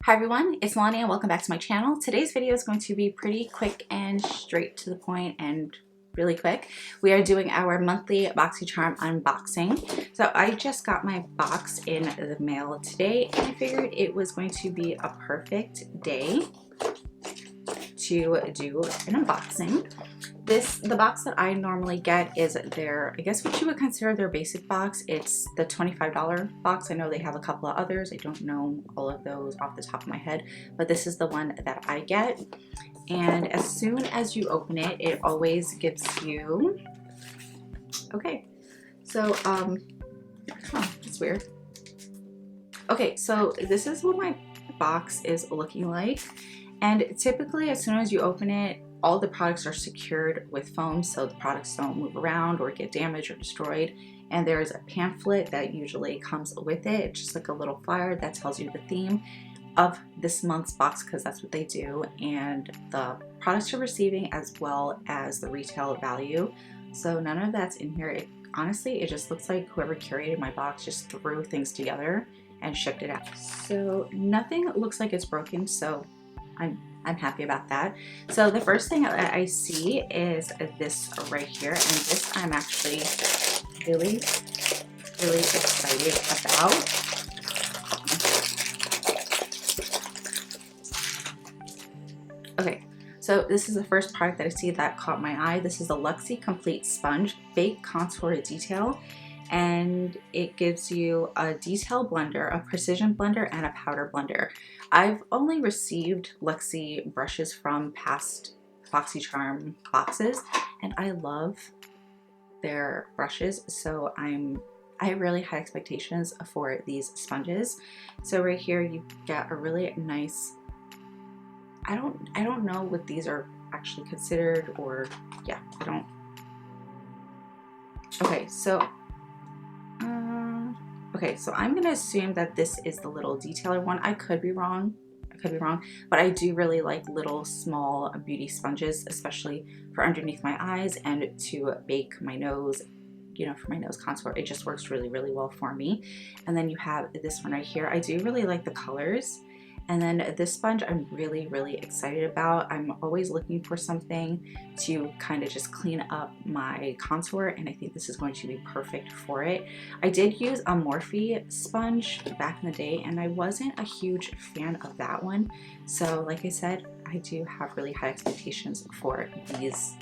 Hi everyone, it's Nalanie and welcome back to my channel. Today's video is going to be pretty quick and straight to the point and really quick. We are doing our monthly Boxycharm unboxing. So I just got my box in the mail today and I figured it was going to be a perfect day to do an unboxing. The box that I normally get is their, I guess what you would consider their basic box. It's the $25 box. I know they have a couple of others. I don't know all of those off the top of my head, but this is the one that I get. And as soon as you open it, it always gives you, okay, so, oh, that's weird. Okay, so this is what my box is looking like. And typically as soon as you open it, all the products are secured with foam so the products don't move around or get damaged or destroyed. And there's a pamphlet that usually comes with it. It's just like a little flyer that tells you the theme of this month's box, because that's what they do, and the products you're receiving as well as the retail value. So none of that's in here. Honestly, it just looks like whoever curated my box just threw things together and shipped it out. So nothing looks like it's broken, so I'm happy about that. So the first thing that I see is this right here, and this I'm actually really excited about. Okay, so this is the first product that I see that caught my eye. This is the Luxie Complete Sponge Fake Contour Detail, and it gives you a detail blender, a precision blender, and a powder blender. I've only received Luxie brushes from past Boxycharm boxes, and I love their brushes, so I have really high expectations for these sponges. So right here you get a really nice, I don't know what these are actually considered, or yeah, I don't. Okay, so okay, so I'm gonna assume that this is the little detailer one. I could be wrong, but I do really like little small beauty sponges, especially for underneath my eyes and to bake my nose, you know, for my nose contour. It just works really well for me. And then you have this one right here. I do really like the colors. And then this sponge I'm really excited about. I'm always looking for something to kind of just clean up my contour, and I think this is going to be perfect for it. I did use a Morphe sponge back in the day and I wasn't a huge fan of that one. So like I said, I do have really high expectations for these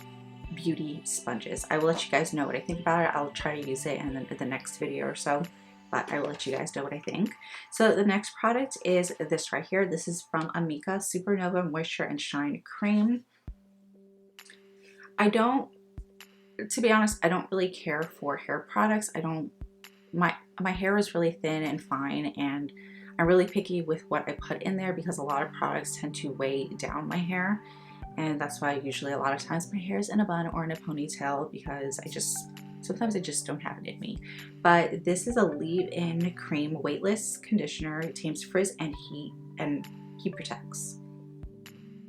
beauty sponges. I will let you guys know what I think about it. I'll try to use it in the next video or so, but I will let you guys know what I think. So the next product is this right here. This is from Amica Supernova Moisture and Shine Cream. To be honest, I don't really care for hair products. My hair is really thin and fine, and I'm really picky with what I put in there because a lot of products tend to weigh down my hair. And that's why usually a lot of times my hair is in a bun or in a ponytail, because sometimes I just don't have it in me. But this is a leave-in cream weightless conditioner. It tames frizz and heat protects.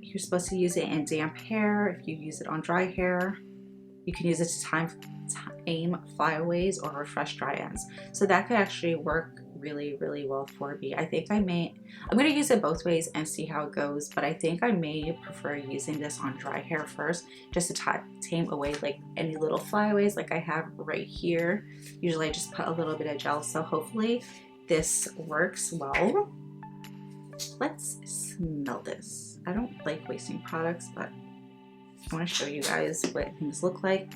You're supposed to use it in damp hair. If you use it on dry hair, you can use it to tame flyaways or refresh dry ends. So that could actually work really well for me. I'm going to use it both ways and see how it goes, but I think I may prefer using this on dry hair first, just to tame away like any little flyaways like I have right here. Usually I just put a little bit of gel, so hopefully this works well. Let's smell this. I don't like wasting products, but I want to show you guys what things look like.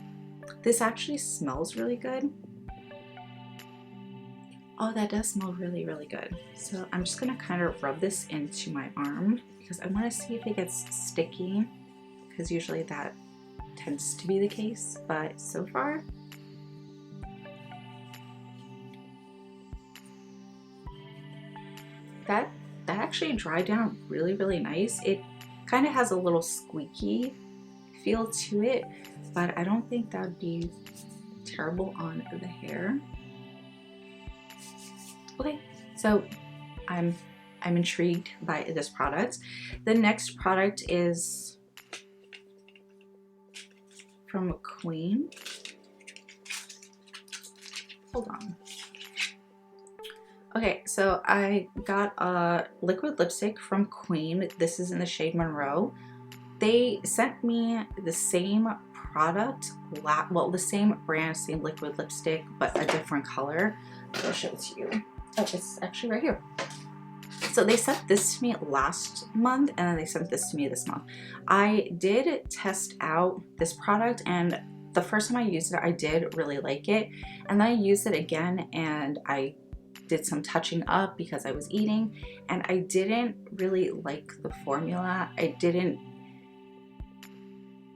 This actually smells really good. Oh, that does smell really good. So I'm just gonna kind of rub this into my arm because I want to see if it gets sticky, because usually that tends to be the case, but so far that actually dried down really nice. It kind of has a little squeaky feel to it, but I don't think that would be terrible on the hair. Okay, so I'm intrigued by this product. The next product is from Queen. Hold on. Okay, so I got a liquid lipstick from Queen. This is in the shade Monroe. They sent me the same product, well, the same brand, same liquid lipstick, but a different color. So I'll show it to you. Oh, it's actually right here. So they sent this to me last month, and then they sent this to me this month. I did test out this product, and the first time I used it, I did really like it. And then I used it again, and I did some touching up because I was eating, and I didn't really like the formula.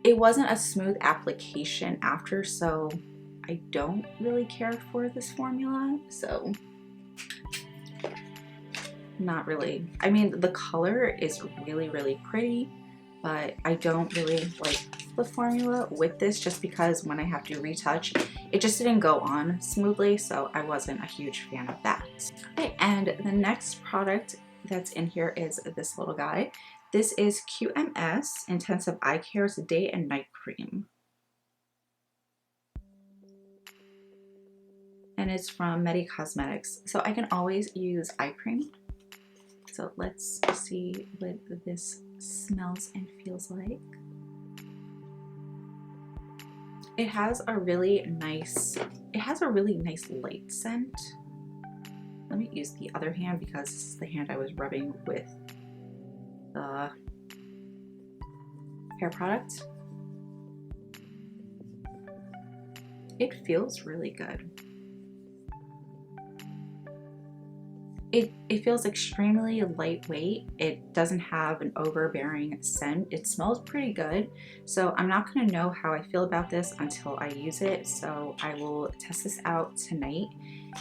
It wasn't a smooth application after, so I don't really care for this formula. So not really. I mean, the color is really, really pretty, but I don't really like the formula with this just because when I have to retouch, it just didn't go on smoothly, so I wasn't a huge fan of that. Okay, and the next product that's in here is this little guy. This is QMS Intensive Eye Care's Day and Night Cream. And it's from Medi Cosmetics. So I can always use eye cream. So let's see what this smells and feels like. It has a really nice light scent. Let me use the other hand because this is the hand I was rubbing with the hair product. It feels really good. It feels extremely lightweight. It doesn't have an overbearing scent. It smells pretty good. So I'm not going to know how I feel about this until I use it. So I will test this out tonight,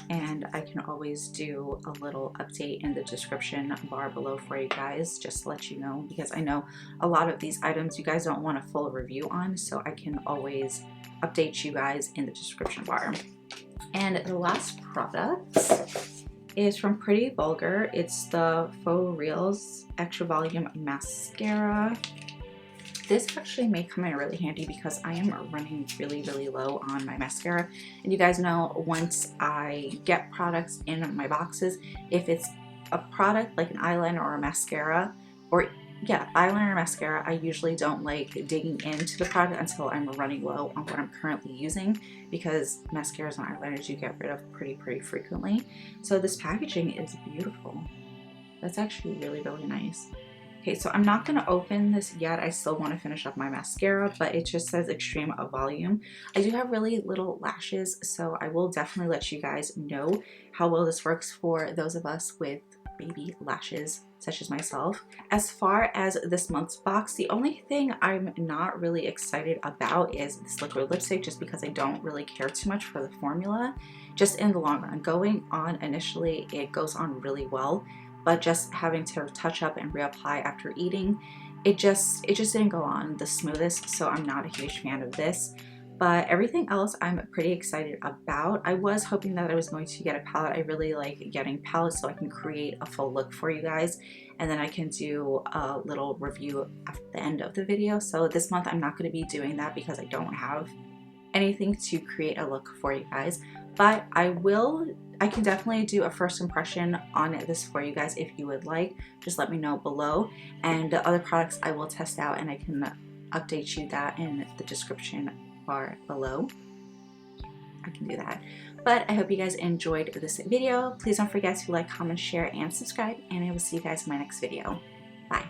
and I can always do a little update in the description bar below for you guys, just to let you know, because I know a lot of these items you guys don't want a full review on, so I can always update you guys in the description bar. And the last product is from Pretty Vulgar. It's the Faux Reals Extra Volume Mascara. This actually may come in really handy because I am running really, really low on my mascara. And you guys know once I get products in my boxes, if it's a product like an eyeliner or a mascara, or yeah, eyeliner or mascara, I usually don't like digging into the product until I'm running low on what I'm currently using, because mascaras and eyeliners you get rid of pretty frequently. So this packaging is beautiful. That's actually really, really nice. Okay, so I'm not going to open this yet. I still want to finish up my mascara, but it just says extreme volume. I do have really little lashes, so I will definitely let you guys know how well this works for those of us with baby lashes such as myself. As far as this month's box, the only thing I'm not really excited about is this liquid lipstick, just because I don't really care too much for the formula. Just in the long run, going on initially, it goes on really well, but just having to touch up and reapply after eating, it just didn't go on the smoothest, so I'm not a huge fan of this. But everything else I'm pretty excited about. I was hoping that I was going to get a palette. I really like getting palettes so I can create a full look for you guys, and then I can do a little review at the end of the video. So this month I'm not going to be doing that because I don't have anything to create a look for you guys, but I can definitely do a first impression on this for you guys if you would like. Just let me know below, and the other products I will test out, and I can update you that in the description bar below. I can do that. But I hope you guys enjoyed this video. Please don't forget to like, comment, share, and subscribe, and I will see you guys in my next video. Bye.